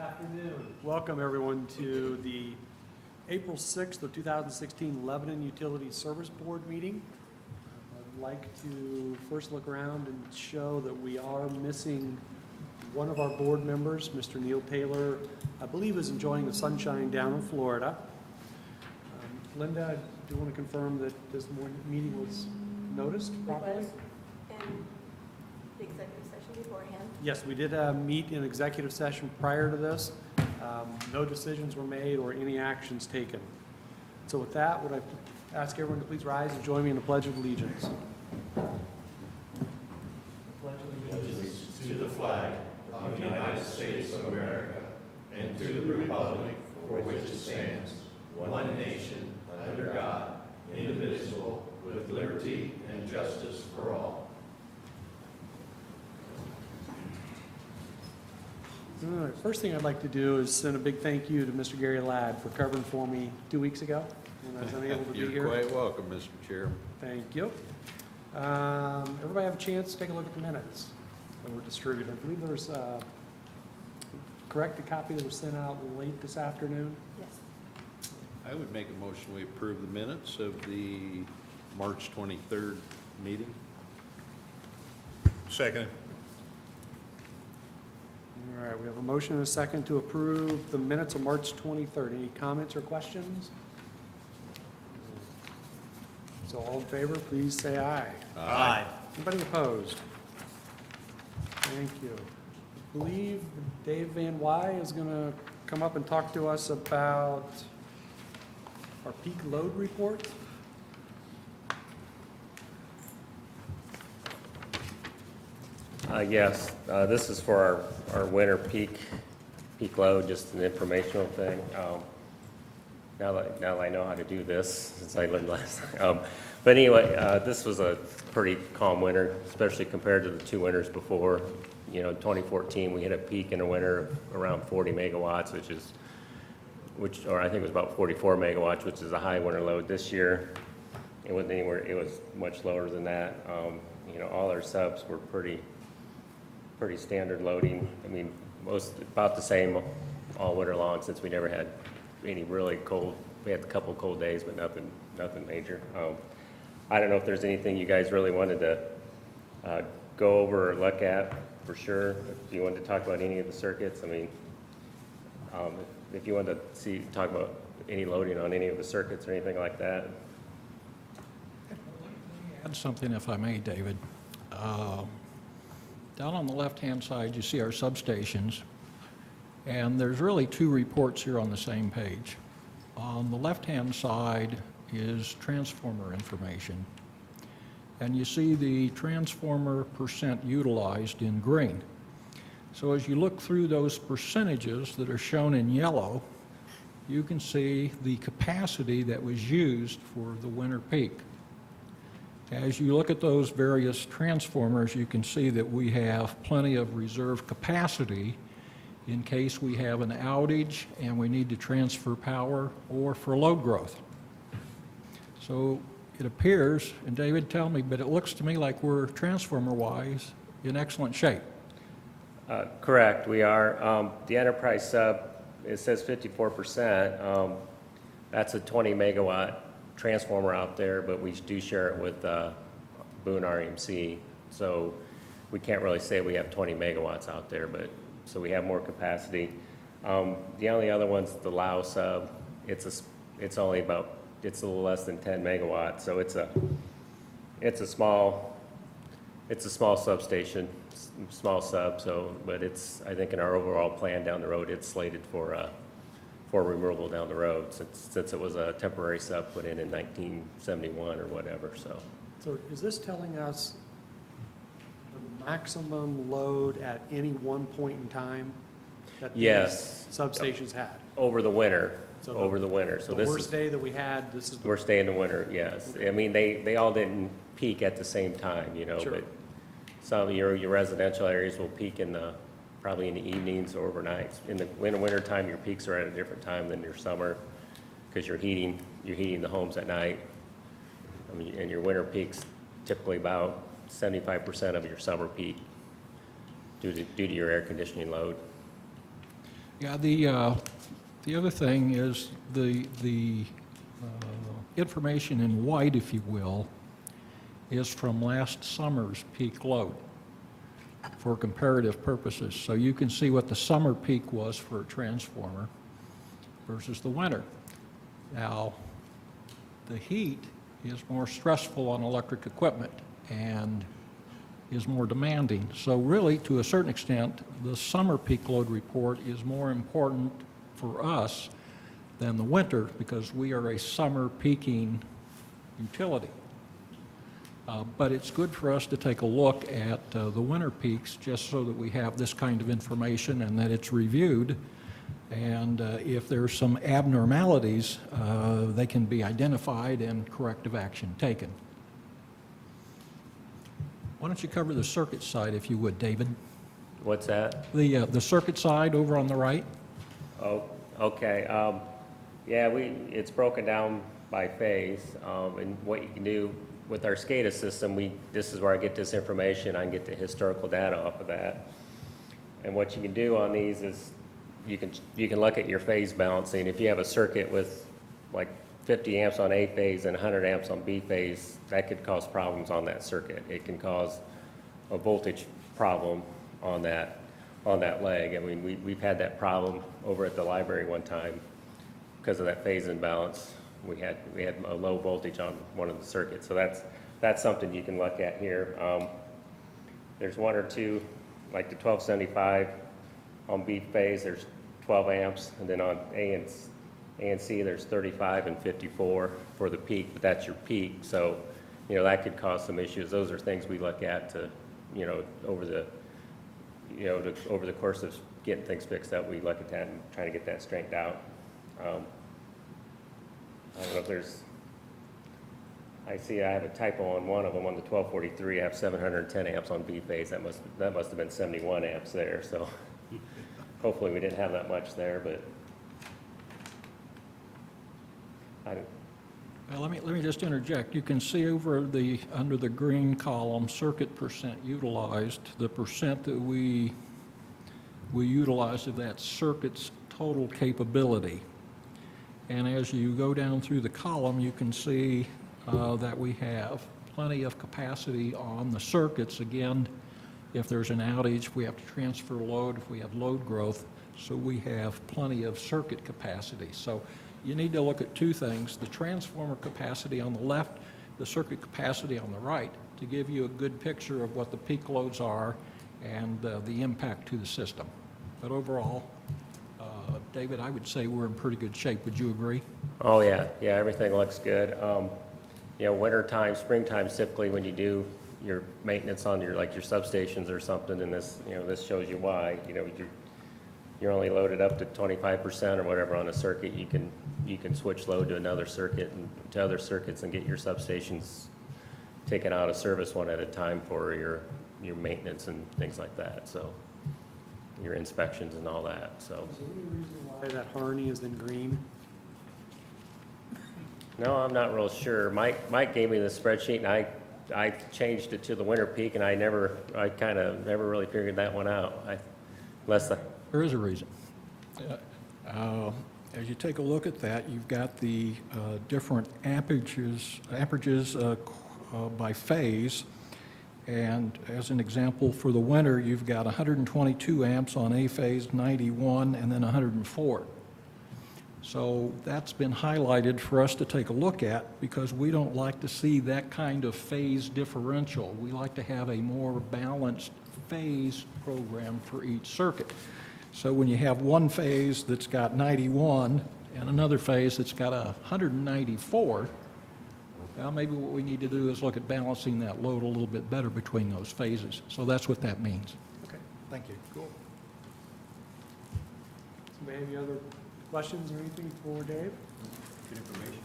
Afternoon. Welcome everyone to the April 6th of 2016 Lebanon Utility Service Board meeting. I'd like to first look around and show that we are missing one of our board members, Mr. Neil Taylor, I believe is enjoying the sunshine down in Florida. Linda, do you want to confirm that this morning meeting was noticed properly? It was in the executive session beforehand. Yes, we did meet in executive session prior to this. No decisions were made or any actions taken. So with that, would I ask everyone to please rise and join me in the Pledge of Allegiance? Pledge of Allegiance To the flag of the United States of America and to the republic for which it stands, one nation, under God, indivisible, with liberty and justice for all. All right, first thing I'd like to do is send a big thank you to Mr. Gary Ladd for covering for me 2 weeks ago when I was unable to be here. You're quite welcome, Mr. Chairman. Thank you. Everybody have a chance to take a look at the minutes that were distributed. I believe there's a corrected copy that was sent out late this afternoon. Yes. I would make a motion we approve the minutes of the March 23rd meeting. Second. All right, we have a motion and a second to approve the minutes of March 23rd. Any comments or questions? So all in favor, please say aye. Aye. Anybody opposed? Thank you. I believe Dave Van Wy is going to come up and talk to us about our peak load report. Yes, this is for our winter peak load, just an informational thing. Now that I know how to do this, since I learned last time. But anyway, this was a pretty calm winter, especially compared to the two winters before. You know, in 2014, we hit a peak in the winter of around 40 megawatts, or I think it was about 44 megawatts, which is a high winter load. This year, it wasn't anywhere, it was much lower than that. You know, all our subs were pretty standard loading. I mean, about the same all winter long, since we never had any really cold. We had a couple cold days, but nothing major. I don't know if there's anything you guys really wanted to go over or look at for sure. If you wanted to talk about any of the circuits, I mean, if you wanted to talk about any loading on any of the circuits or anything like that. Add something, if I may, David. Down on the left-hand side, you see our substations, and there's really two reports here on the same page. On the left-hand side is transformer information, and you see the transformer percent utilized in green. So as you look through those percentages that are shown in yellow, you can see the capacity that was used for the winter peak. As you look at those various transformers, you can see that we have plenty of reserve capacity in case we have an outage and we need to transfer power or for load growth. So it appears, and David, tell me, but it looks to me like we're transformer-wise in excellent shape. Correct, we are. The enterprise sub, it says 54%. That's a 20 megawatt transformer out there, but we do share it with Boone RMC, so we can't really say we have 20 megawatts out there, but so we have more capacity. The only other one's the Lao sub. It's a little less than 10 megawatts, so it's a small substation, small sub. So, but I think in our overall plan down the road, it's slated for removal down the road, since it was a temporary sub put in 1971 or whatever. So is this telling us the maximum load at any one point in time that these yes, substations had? over the winter. So So the this worst is day that we had, this is the we're staying in the winter. Yes, I mean they all didn't peak at the same time, you know, Sure. but some of your residential areas will peak probably in the evenings or overnights. In the winter time, your peaks are at a different time than your summer, because you're heating the homes at night. I mean, and your winter peaks typically about 75% of your summer peak due to your air conditioning load. Yeah, the other thing is the information in white, if you will, is from last summer's peak load for comparative purposes. So you can see what the summer peak was for a transformer versus the winter. Now, the heat is more stressful on electric equipment and is more demanding. So really, to a certain extent, the summer peak load report is more important for us than the winter because we are a summer peaking utility. But it's good for us to take a look at the winter peaks just so that we have this kind of information and that it's reviewed. And if there's some abnormalities, they can be identified and corrective action taken. Why don't you cover the circuit side, if you would, David? What's that? The circuit side over on the right? Oh, okay. Yeah, it's broken down by phase, and what you can do with our SCADA system, this is where I get this information. I can get the historical data off of that. And what you can do on these is you can look at your phase balancing. If you have a circuit with like 50 amps on A phase and 100 amps on B phase, that could cause problems on that circuit. It can cause a voltage problem on that leg. I mean, we've had that problem over at the library one time because of that phase imbalance. We had a low voltage on one of the circuits, so that's something you can look at here. There's one or two, like the 1275 on B phase, there's 12 amps, and then on A and C, there's 35 and 54 for the peak, but that's your peak, so that could cause some issues. Those are things we look at to, over the course of getting things fixed up, we look at that and trying to get that straightened out. I don't know if I see I have a typo on one of them. On the 1243, I have 710 amps on B phase. That must have been 71 amps there, so hopefully we didn't have that much there, but Well, let me just interject. You can see over under the green column, circuit percent utilized, the percent that we utilize of that circuit's total capability. And as you go down through the column, you can see that we have plenty of capacity on the circuits. Again, if there's an outage, we have to transfer load if we have load growth, so we have plenty of circuit capacity. So you need to look at two things, the transformer capacity on the left, the circuit capacity on the right, to give you a good picture of what the peak loads are and the impact to the system. But overall, David, I would say we're in pretty good shape. Would you agree? Oh, yeah, everything looks good. Winter time, springtime, typically when you do your maintenance on your substations or something, and this shows you why, you're only loaded up to 25% or whatever on a circuit. You can switch load to another circuit and to other circuits and get your substations taken out of service one at a time for your maintenance and things like that, so your inspections and all that, so. Is there any reason why that Harney is in green? No, I'm not real sure. Mike gave me the spreadsheet, and I changed it to the winter peak, and I kind of never really figured that one out. There is a reason. As you take a look at that, you've got the different amperages by phase. And as an example, for the winter, you've got 122 amps on A phase, 91, and then 104. So that's been highlighted for us to take a look at because we don't like to see that kind of phase differential. We like to have a more balanced phase program for each circuit. So when you have one phase that's got 91 and another phase that's got 194, well, maybe what we need to do is look at balancing that load a little bit better between those phases. So that's what that means. Okay, Thank you. cool. Somebody have any other questions or anything for Dave? Good information.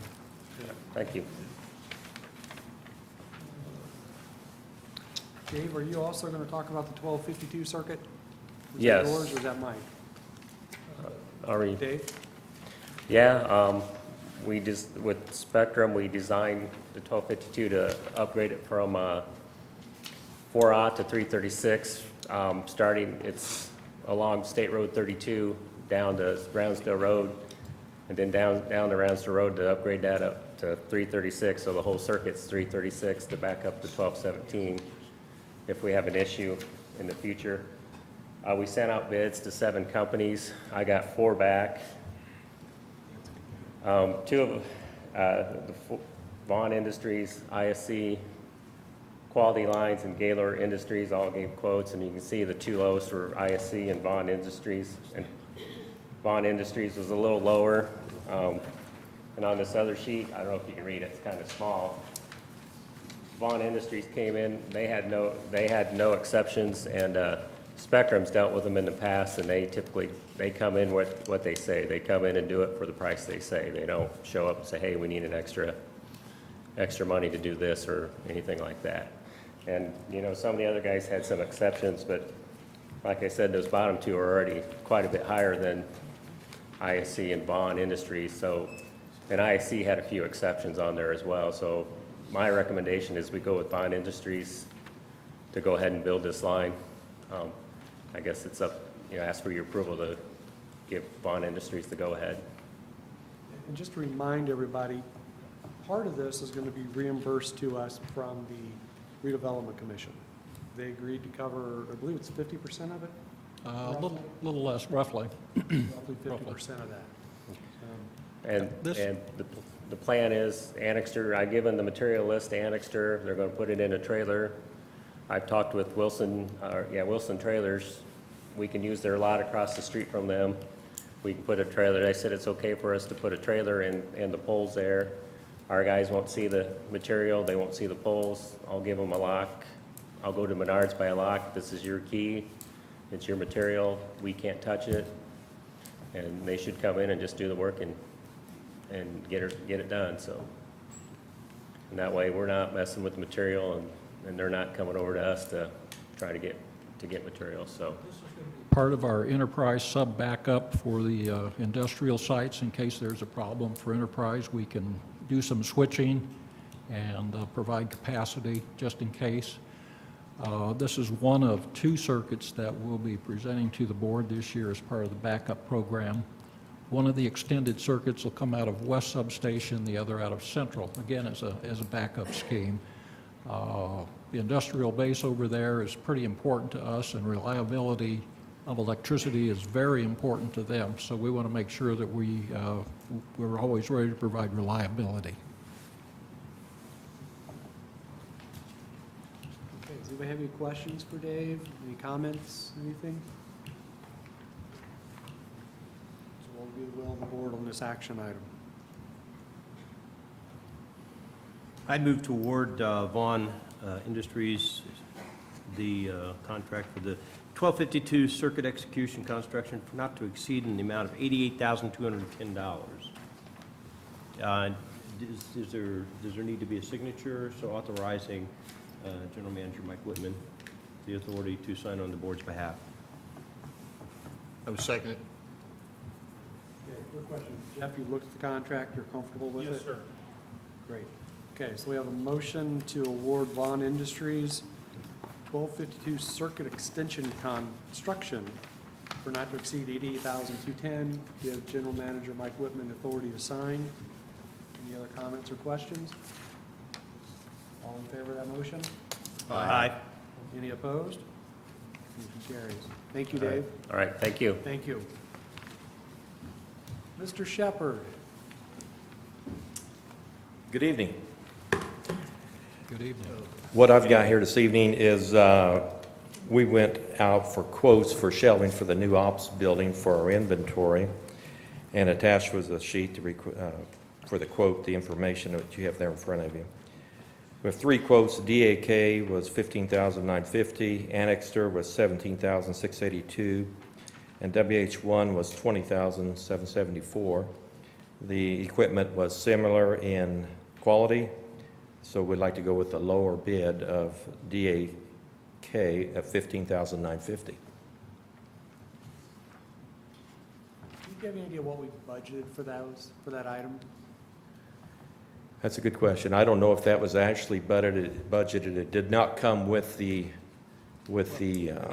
Thank you. Dave, are you also going to talk about the 1252 circuit? Is Yes. that yours or is that mine? Are we? Dave? Yeah, with Spectrum, we designed the 1252 to upgrade it from 4/0 to 336. Starting, it's along State Road 32 down to Brownsville Road, and then down the Brownsville Road to upgrade that up to 336, so the whole circuit's 336 to back up to 1217 if we have an issue in the future. We sent out bids to 7 companies. I got 4 back. 2 of Vaughn Industries, ISC, Quality Lines, and Gaylor Industries all gave quotes, and you can see the 2 lowest were ISC and Vaughn Industries. And Vaughn Industries was a little lower. And on this other sheet, I don't know if you can read it, it's kind of small. Vaughn Industries came in, they had no exceptions, and Spectrum's dealt with them in the past, and they come in with what they say. They come in and do it for the price they say. They don't show up and say, hey, we need an extra money to do this or anything like that. And, you know, some of the other guys had some exceptions, but like I said, those bottom 2 are already quite a bit higher than ISC and Vaughn Industries. So, and ISC had a few exceptions on there as well. So my recommendation is we go with Vaughn Industries to go ahead and build this line. I guess it's up, you know, ask for your approval to give Vaughn Industries the go-ahead. And just to remind everybody, part of this is going to be reimbursed to us from the redevelopment commission. They agreed to cover, I believe it's 50% of it? A little less, roughly. Roughly 50% of that. And the plan is Annixter, I've given the material list to Annixter. They're going to put it in a trailer. I've talked with Wilson Trailers. We can use their lot across the street from them. We can put a trailer. They said it's okay for us to put a trailer in the poles there. Our guys won't see the material. They won't see the poles. I'll give them a lock. I'll go to Menards, buy a lock. This is your key. It's your material. We can't touch it. And they should come in and just do the work and get it done. So, and that way we're not messing with the material, and they're not coming over to us to try to get material. So, Part of our enterprise sub-backup for the industrial sites, in case there's a problem for enterprise, we can do some switching and provide capacity just in case. This is one of 2 circuits that we'll be presenting to the board this year as part of the backup program. One of the extended circuits will come out of West Substation, the other out of Central, again as a backup scheme. The industrial base over there is pretty important to us, and reliability of electricity is very important to them, so we want to make sure that we're always ready to provide reliability. Okay, does anybody have any questions for Dave? Any comments, anything? So what would be the will of the board on this action item? I'd move to award Vaughn Industries the contract for the 1252 circuit execution construction not to exceed in the amount of $88,210. Does there need to be a signature? So authorizing General Manager Mike Whitman the authority to sign on the board's behalf. I would second it. Okay, quick question. Jeff, you looked at the contract, you're comfortable with it? Yes, sir. Great. Okay, so we have a motion to award Vaughn Industries 1252 circuit extension construction for not to exceed $88,210. Give General Manager Mike Whitman authority to sign. Any other comments or questions? All in favor of that motion? Aye. Any opposed? Motion carries. Thank you, Dave. all right, thank you. Thank you. Mr. Shepherd. Good evening. Good evening. What I've got here this evening is we went out for quotes for shelving for the new ops building for our inventory, and attached was a sheet for the quote, the information that you have there in front of you. We have 3 quotes. DAK was $15,950, Annixter was $17,682, and WH1 was $20,774. The equipment was similar in quality, so we'd like to go with the lower bid of DAK at $15,950. Do you have any idea what we budgeted for that item? That's a good question. I don't know if that was actually budgeted. It did not come with the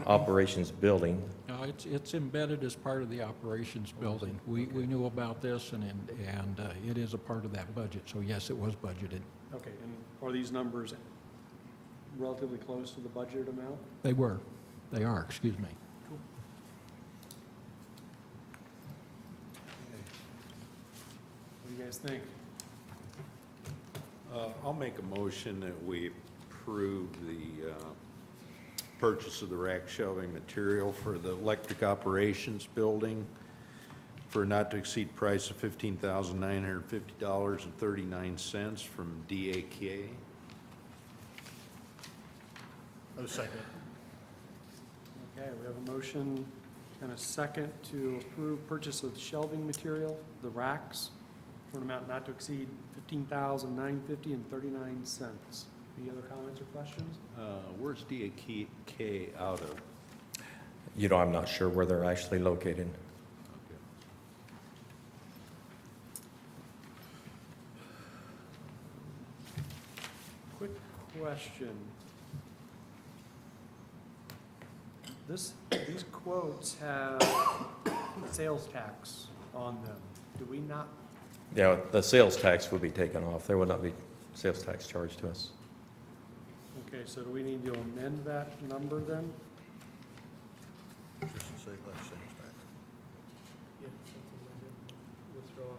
operations building. it's embedded as part of the operations building. We knew about this, and it is a part of that budget, so yes, it was budgeted. Okay, and are these numbers relatively close to the budgeted amount? They are, excuse me. What do you guys think? I'll make a motion that we approve the purchase of the rack shelving material for the electric operations building for a not-to-exceed price of $15,950.39 from DAK. Oh, second. Okay, we have a motion and a second to approve purchase of shelving material, the racks, for an amount not to exceed $15,950.39. Any other comments or questions? Where's DAK out of? You know, I'm not sure where they're actually located. Okay. Quick question. These quotes have sales tax on them. Do we not? Yeah, the sales tax would be taken off. There would not be sales tax charged to us. Okay, so do we need to amend that number then? Just to say less sales tax. Yeah, something like that, withdraw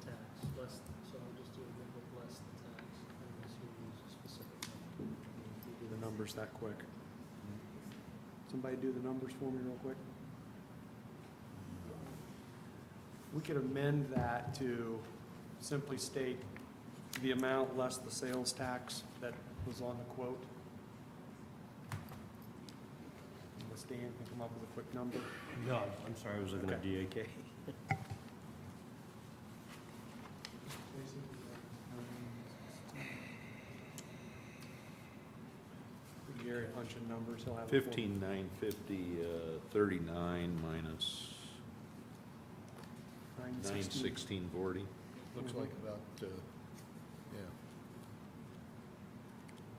tax, less, so I'll just do a number less the tax, unless you use a specific number. We do the numbers that quick. Somebody do the numbers for me real quick? We could amend that to simply state the amount less the sales tax that was on the quote. Unless Dan can come up with a quick number. No, I'm sorry, I was looking at DAK. Gary punching numbers, he'll have. it for me. 15,950.39 minus 916. 916.40. Looks like about, yeah,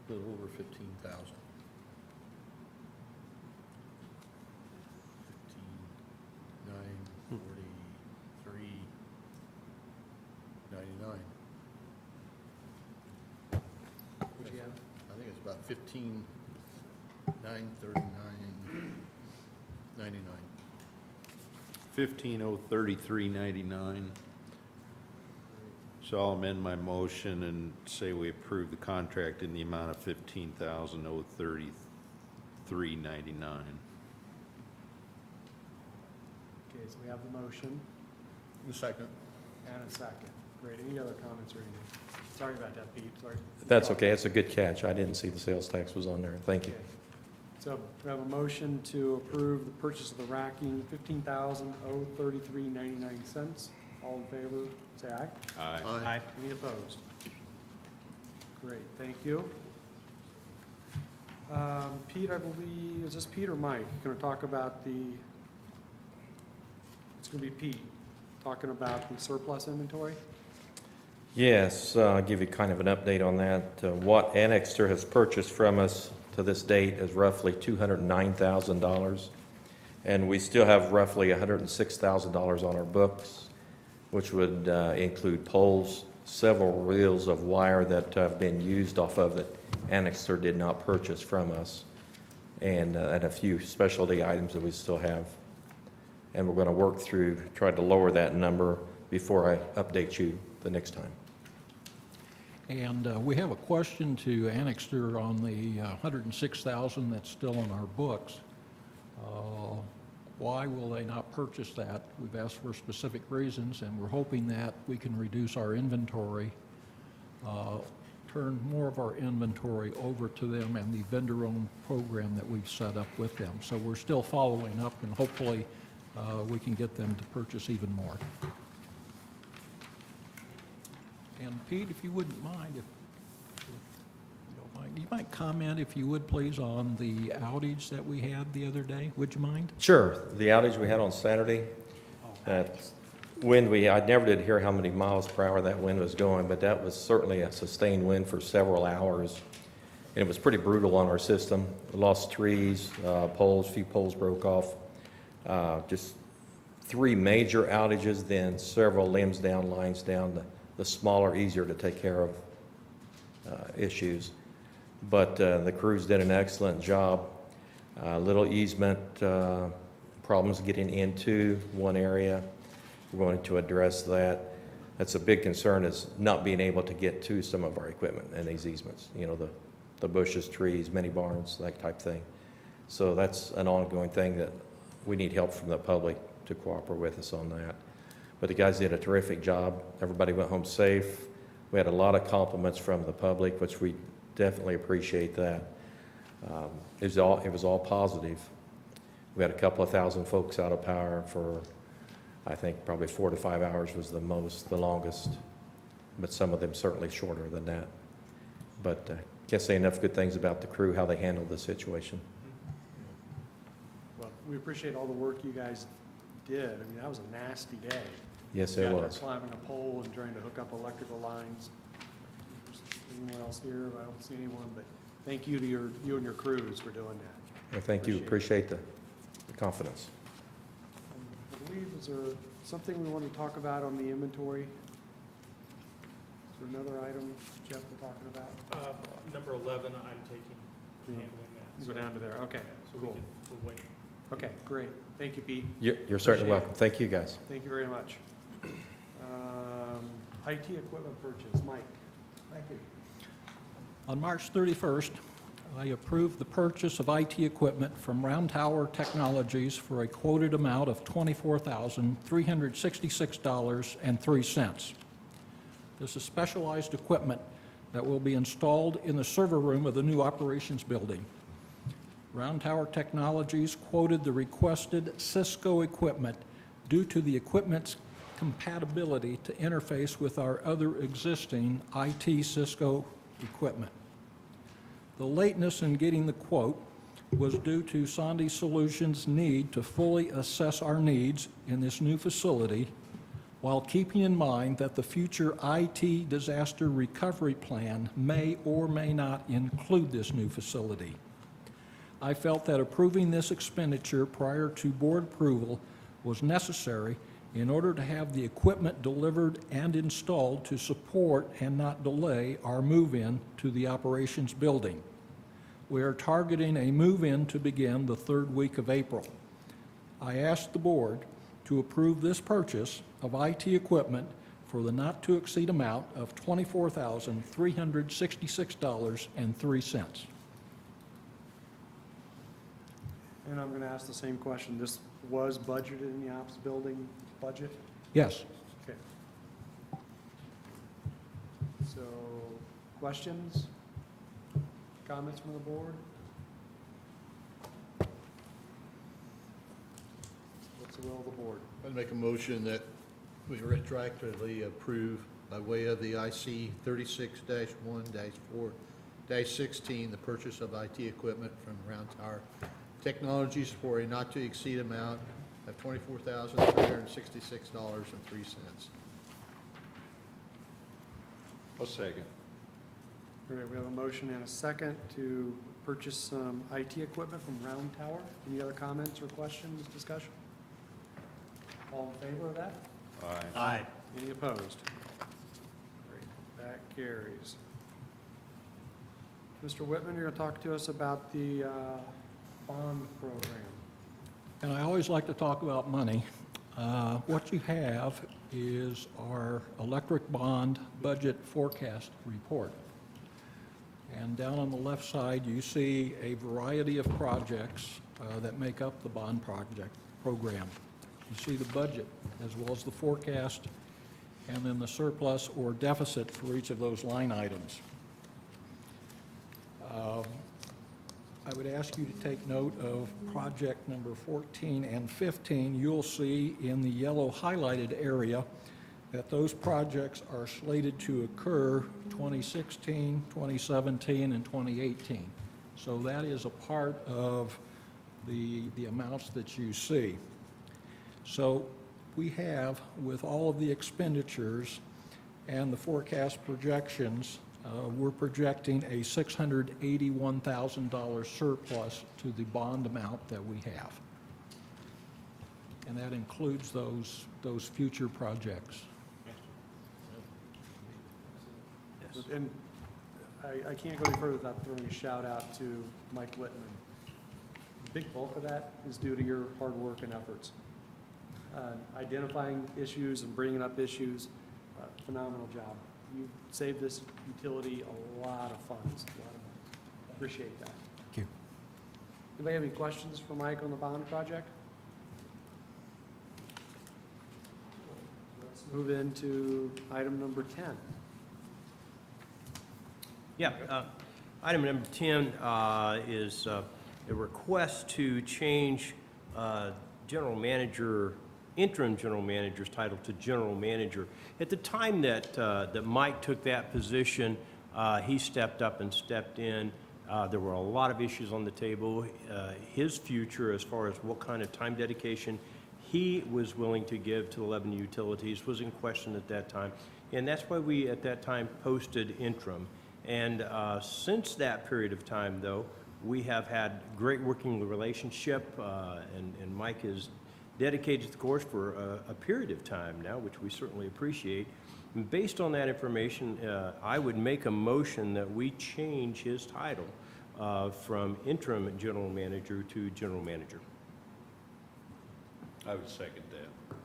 a little over 15,000. 15,943.99. What'd you have? I think it's about 15,939.99. 15,033.99. So I'll amend my motion and say we approve the contract in the amount of 15,033.99. Okay, so we have the motion The second. and a second. Great, any other comments or anything? Sorry about that, Pete, sorry. That's okay. It's a good catch. I didn't see the sales tax was on there. Thank you. Okay. So we have a motion to approve the purchase of the racking, $15,033.99. All in favor, say aye. Aye. Aye. Any opposed? Great, thank you. Pete, I believe, is this Pete or Mike? Going to talk about it's going to be Pete, talking about the surplus inventory? Yes, I'll give you kind of an update on that. What Annexter has purchased from us to this date is roughly $209,000. And we still have roughly $106,000 on our books, which would include poles, several reels of wire that have been used off of that Annexter did not purchase from us, and a few specialty items that we still have. And we're going to work through, try to lower that number before I update you the next time. And we have a question to Annexter on the $106,000 that's still on our books. Why will they not purchase that? We've asked for specific reasons, and we're hoping that we can reduce our inventory, turn more of our inventory over to them and the vendor-owned program that we've set up with them. So we're still following up, and hopefully we can get them to purchase even more. And Pete, if you wouldn't mind, if you don't mind, you might comment, if you would please, on the outage that we had the other day. Would you mind? Sure. The outage we had on Saturday, that wind, I never did hear how many miles per hour that wind was going, but that was certainly a sustained wind for several hours. And it was pretty brutal on our system. We lost trees, poles, a few poles broke off. Just 3 major outages, then several limbs down, lines down, the smaller, easier to take care of issues. But the crews did an excellent job. Little easement problems getting into one area. We're going to address that. That's a big concern, is not being able to get to some of our equipment in these easements. You know, the bushes, trees, mini barns, that type thing. So that's an ongoing thing that we need help from the public to cooperate with us on that. But the guys did a terrific job. Everybody went home safe. We had a lot of compliments from the public, which we definitely appreciate that. It was all positive. We had a couple of thousand folks out of power for, I think, probably 4 to 5 hours was the longest, but some of them certainly shorter than that. But can't say enough good things about the crew, how they handled the situation. Well, we appreciate all the work you guys did. I mean, that was a nasty day. Yes, You it out there was. climbing a pole and trying to hook up electrical lines. Anyone else here? I don't see anyone, but thank you to you and your crews for doing that. Well, thank you. Appreciate Appreciate the confidence. I believe, is there something we want to talk about on the inventory? Is there another item, Jeff, we're talking about? Number 11, I'm taking, handling that. Go down to there, okay, So we cool. can, we'll wait. Okay, great. Thank you, Pete. You're certainly Appreciate it. welcome. Thank you, guys. Thank you very much. IT equipment purchase, Mike. Thank you. On March 31st, I approved the purchase of IT equipment from Round Tower Technologies for a quoted amount of $24,366.03. This is specialized equipment that will be installed in the server room of the new operations building. Round Tower Technologies quoted the requested Cisco equipment due to the equipment's compatibility to interface with our other existing IT Cisco equipment. The lateness in getting the quote was due to Sondy Solutions' need to fully assess our needs in this new facility while keeping in mind that the future IT disaster recovery plan may or may not include this new facility. I felt that approving this expenditure prior to board approval was necessary in order to have the equipment delivered and installed to support and not delay our move-in to the operations building. We are targeting a move-in to begin the 3rd week of April. I asked the board to approve this purchase of IT equipment for the not-to-exceed amount of $24,366.03. And I'm going to ask the same question. This was budgeted in the ops building budget? Yes. Okay. So, questions? Comments from the board? What's the will of the board? I'd make a motion that we retroactively approve by way of the IC 36-1-4-16, the purchase of IT equipment from Round Tower Technologies for a not-to-exceed amount of $24,366.03. A second. All right, we have a motion and a second to purchase some IT equipment from Round Tower. Any other comments or questions, discussion? All in favor of that? Aye. Any opposed? Great, that carries. Mr. Whitman, you're going to talk to us about the bond program. And I always like to talk about money. What you have is our electric bond budget forecast report. And down on the left side, you see a variety of projects that make up the bond project program. You see the budget as well as the forecast, and then the surplus or deficit for each of those line items. I would ask you to take note of project number 14 and 15. You'll see in the yellow highlighted area that those projects are slated to occur 2016, 2017, and 2018. So that is a part of the amounts that you see. So we have, with all of the expenditures and the forecast projections, we're projecting a $681,000 surplus to the bond amount that we have. and that includes those future projects. And I can't go any further without throwing a shout out to Mike Whitman. The big bulk of that is due to your hard work and efforts. Identifying issues and bringing up issues, phenomenal job. You saved this utility a lot of funds, a lot of money. Appreciate that. Thank you. Anybody have any questions for Mike on the bond project? Let's move into item number 10. Yeah, item number 10 is a request to change interim general manager's title to general manager. At the time that Mike took that position, he stepped up and stepped in. There were a lot of issues on the table. His future, as far as what kind of time dedication he was willing to give to the Lebanon utilities, was in question at that time. And that's why we, at that time, posted interim. And since that period of time, though, we have had great working relationship, and Mike is dedicated to the course for a period of time now, which we certainly appreciate. And based on that information, I would make a motion that we change his title from interim general manager to general manager. I would second that.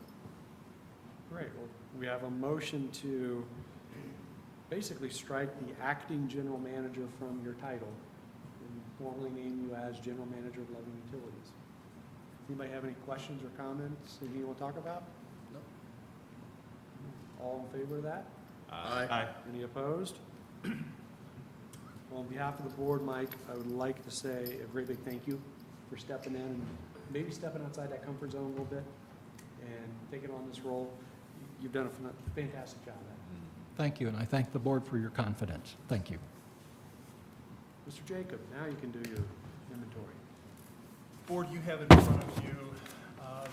Great, well, we have a motion to basically strike the acting general manager from your title and formally name you as general manager of Lebanon Utilities. Anybody have any questions or comments that you want to talk about? No. All in favor of that? Aye. Any opposed? Well, on behalf of the board, Mike, I would like to say a great big thank you for stepping in and maybe stepping outside that comfort zone a little bit and taking on this role. You've done a fantastic job at it. Thank you, and I thank the board for your confidence. Thank you. Mr. Jacob, now you can do your inventory. Board, you have in front of you a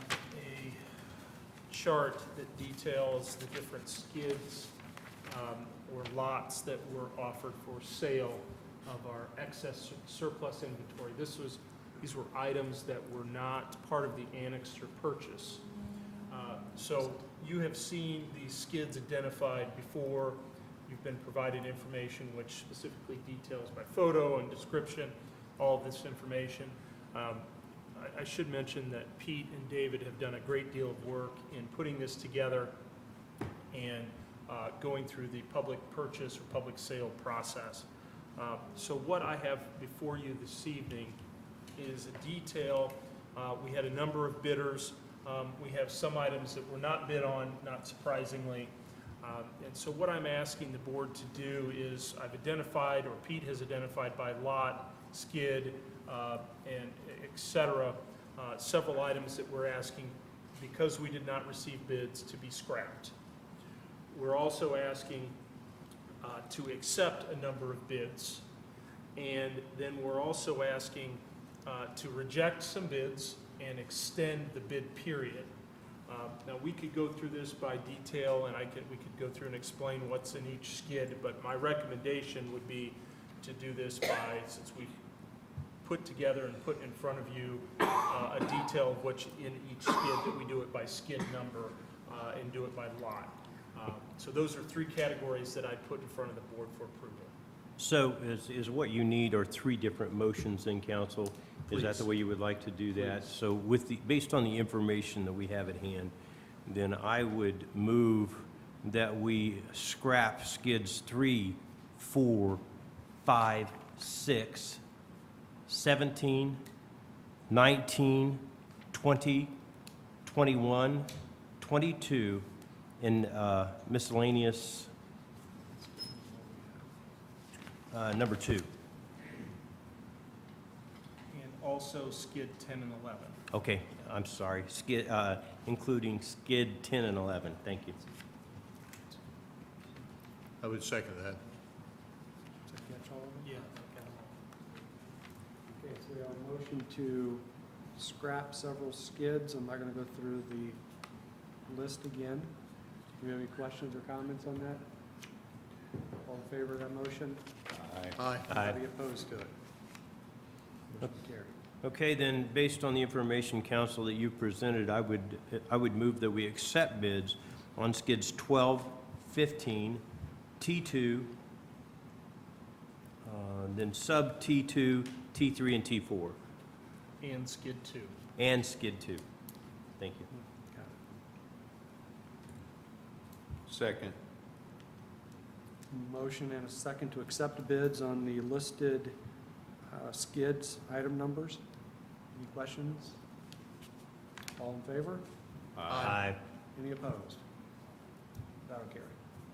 chart that details the different skids or lots that were offered for sale of our excess surplus inventory. These were items that were not part of the annex or purchase. So you have seen these skids identified before. You've been provided information which specifically details by photo and description all of this information. I should mention that Pete and David have done a great deal of work in putting this together and going through the public purchase or public sale process. So what I have before you this evening is a detail. We had a number of bidders. We have some items that were not bid on, not surprisingly. And so what I'm asking the board to do is I've identified, or Pete has identified by lot, skid, and et cetera, several items that we're asking, because we did not receive bids, to be scrapped. We're also asking to accept a number of bids, and then we're also asking to reject some bids and extend the bid period. Now, we could go through this by detail, and we could go through and explain what's in each skid, but my recommendation would be to do this by, since we put together and put in front of you a detail of what's in each skid, that we do it by skid number and do it by lot. So those are three categories that I put in front of the board for approval. So is what you need are three different motions in council? Is that the way you would like to do that? Please. So based on the information that we have at hand, then I would move that we scrap skids 3, 4, 5, 6, 17, 19, 20, 21, 22, and miscellaneous number 2. And also skid 10 and 11. Okay, I'm sorry, including skid 10 and 11, thank you. I would second that. Does that catch all of them? Yeah. Okay, so we have a motion to scrap several skids. I'm not going to go through the list again. Do you have any questions or comments on that? All in favor of that motion? Aye. Aye. Anybody opposed to it? Motion carried. Okay, then, based on the information, council, that you presented, I would move that we accept bids on skids 12, 15, T2, then sub T2, T3, and T4, And skid 2. and skid 2. Thank you. Second. Motion and a second to accept bids on the listed skids item numbers. Any questions? All in favor? Aye. Any opposed? That'll carry.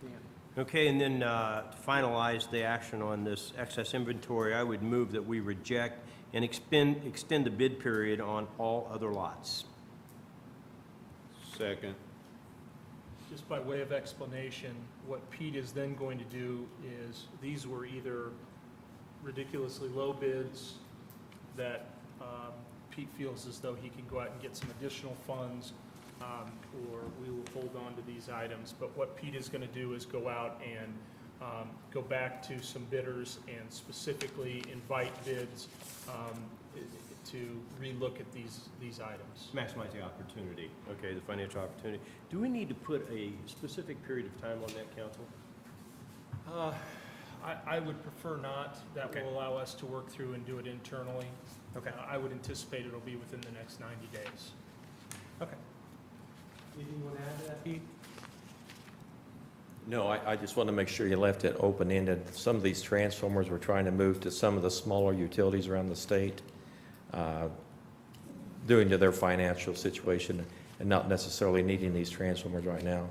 Dan? Okay, and then to finalize the action on this excess inventory, I would move that we reject and extend the bid period on all other lots. Second. Just by way of explanation, what Pete is then going to do is, these were either ridiculously low bids that Pete feels as though he can go out and get some additional funds, or we will hold on to these items. But what Pete is going to do is go out and go back to some bidders and specifically invite bids to relook at these items. Maximize the opportunity, okay, the financial opportunity. Do we need to put a specific period of time on that, council? I would prefer not. That Okay. will allow us to work through and do it internally. Okay. I would anticipate it'll be within the next 90 days. Okay. Anything you want to add to that, Pete? No, I just want to make sure you left it open-ended. Some of these transformers, we're trying to move to some of the smaller utilities around the state, due to their financial situation and not necessarily needing these transformers right now.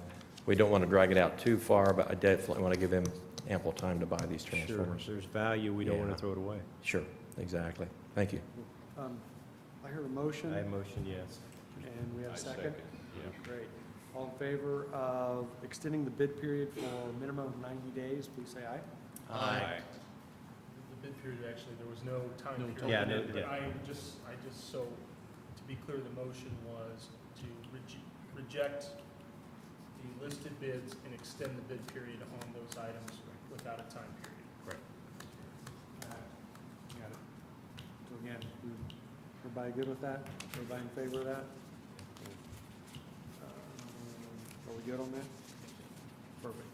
We don't want to drag it out too far, but I definitely want to give them ample time to buy these Sure, transformers. there's value, we don't want Yeah. to throw it away. Sure, exactly. Thank you. I hear a motion, I have motion, yes. and we have a I second. Yeah. Great. All in favor of extending the bid period for a minimum of 90 days, please say aye. Aye. The bid period, actually, there was no time No period. time. Yeah, in no, it, But yeah. I just, so, to be clear, the motion was to reject the listed bids and extend the bid period on those items without a time period. Got it. So again, everybody good with that? Everybody in favor of that? Are we good on that? Perfect.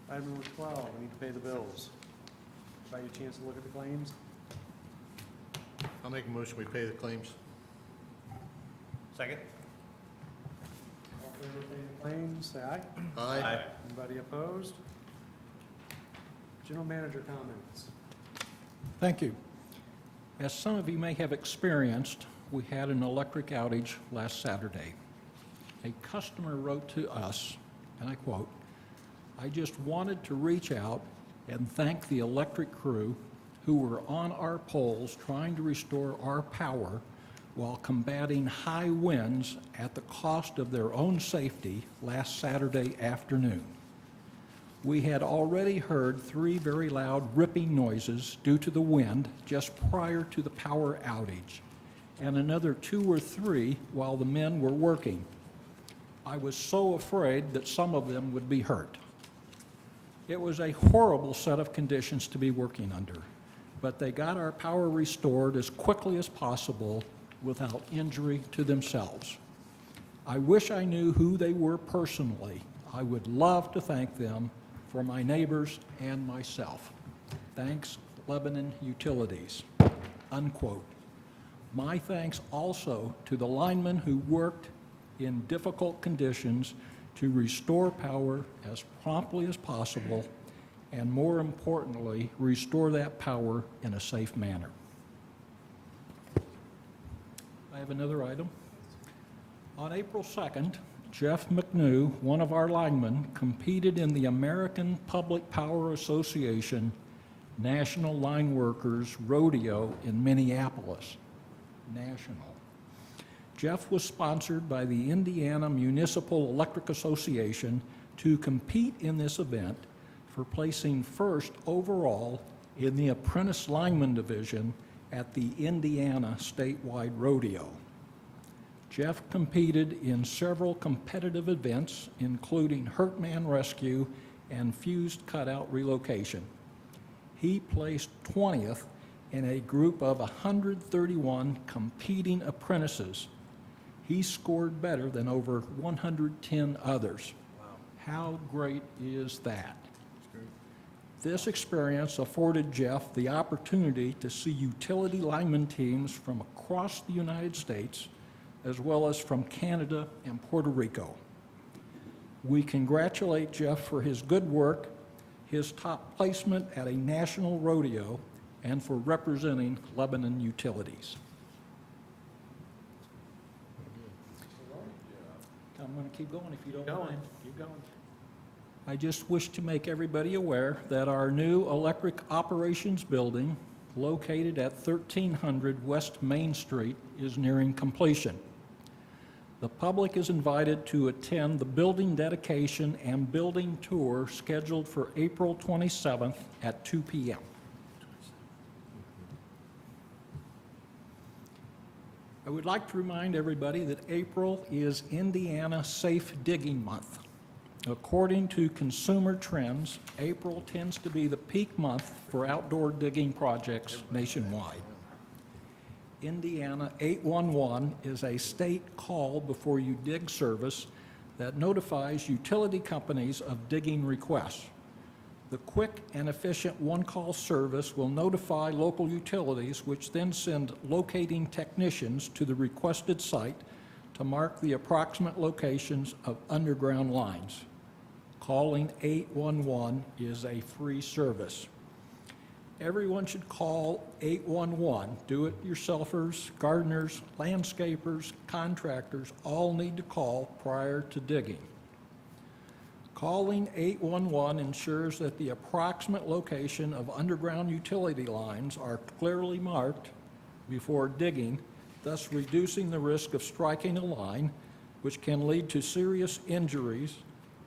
Item number 12, we need to pay the bills. Everybody get a chance to look at the claims? I'll make a motion, we pay the claims. Second? All in favor of paying the claims, say aye. Aye. Anybody opposed? General manager comments. Thank you. As some of you may have experienced, we had an electric outage last Saturday. A customer wrote to us, and I quote, "I just wanted to reach out and thank the electric crew who were on our poles trying to restore our power while combating high winds at the cost of their own safety last Saturday afternoon. We had already heard 3 very loud ripping noises due to the wind just prior to the power outage, and another 2 or 3 while the men were working. I was so afraid that some of them would be hurt. It was a horrible set of conditions to be working under, but they got our power restored as quickly as possible without injury to themselves. I wish I knew who they were personally. I would love to thank them for my neighbors and myself. Thanks, Lebanon Utilities." Unquote. My thanks also to the linemen who worked in difficult conditions to restore power as promptly as possible, and more importantly, restore that power in a safe manner. I have another item. On April 2nd, Jeff McNew, one of our linemen, competed in the American Public Power Association National Line Workers Rodeo in Minneapolis. National. Jeff was sponsored by the Indiana Municipal Electric Association to compete in this event for placing first overall in the apprentice lineman division at the Indiana statewide rodeo. Jeff competed in several competitive events, including hurt man rescue and fused cutout relocation. He placed 20th in a group of 131 competing apprentices. He scored better than over 110 others. Wow. How great is that? This experience afforded Jeff the opportunity to see utility lineman teams from across the United States, as well as from Canada and Puerto Rico. We congratulate Jeff for his good work, his top placement at a national rodeo, and for representing Lebanon Utilities. I'm going to keep going if you don't mind. Keep going. I just wish to make everybody aware that our new electric operations building, located at 1300 West Main Street, is nearing completion. The public is invited to attend the building dedication and building tour scheduled for April 27th at 2 p.m. I would like to remind everybody that April is Indiana Safe Digging Month. According to Consumer Trends, April tends to be the peak month for outdoor digging projects nationwide. Indiana 811 is a state call before you dig service that notifies utility companies of digging requests. The quick and efficient one-call service will notify local utilities, which then send locating technicians to the requested site to mark the approximate locations of underground lines. Calling 811 is a free service. Everyone should call 811. Do-it-yourselfers, gardeners, landscapers, contractors all need to call prior to digging. Calling 811 ensures that the approximate location of underground utility lines are clearly marked before digging, thus reducing the risk of striking a line, which can lead to serious injuries,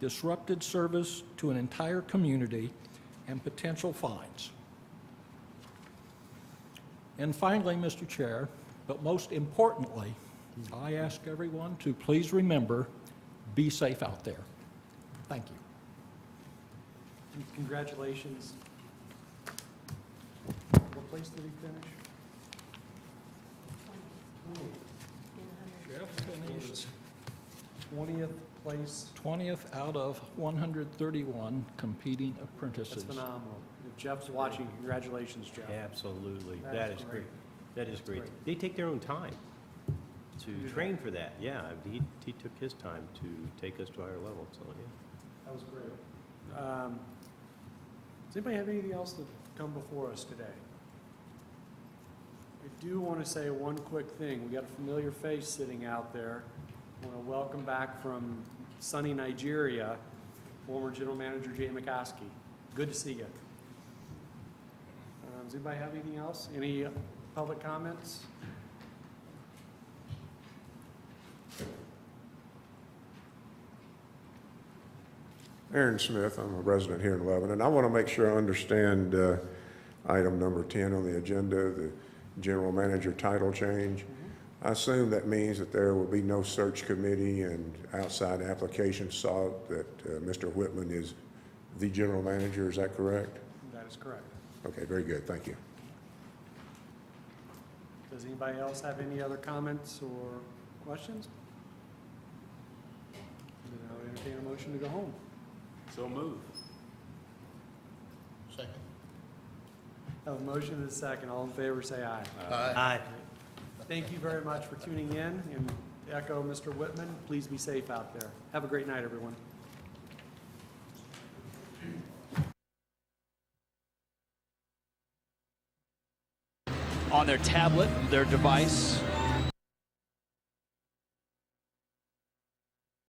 disrupted service to an entire community, and potential fines. And finally, Mr. Chair, but most importantly, I ask everyone to please remember, be safe out there. Thank you. And congratulations. What place did he finish? Jeff finished 20th place. 20th out of 131 competing That's apprentices. phenomenal. If Jeff's watching, congratulations, Jeff. Absolutely. That That is is great. great. That is great. great. They take their own time Do to that. train for that. Yeah, he took his time to take us to higher levels, so, yeah. That was great. Does anybody have anything else to come before us today? I do want to say one quick thing. We got a familiar face sitting out there. I want to welcome back from sunny Nigeria, former General Manager Jay McCaskey. Good to see you. Does anybody have anything else? Any public comments? Aaron Smith, I'm a resident here in Lebanon. I want to make sure I understand item number 10 on the agenda, the general manager title change. I assume that means that there will be no search committee and outside applications sought, that Mr. Whitman is the general manager, is that correct? That is correct. Okay, very good, thank you. Does anybody else have any other comments or questions? Then I'll entertain a motion to go home. So move. Second. Have a motion and a second. All in favor, say aye. Aye. Thank you very much for tuning in, and to echo Mr. Whitman, please be safe out there. Have a great night, everyone. On their tablet, their device,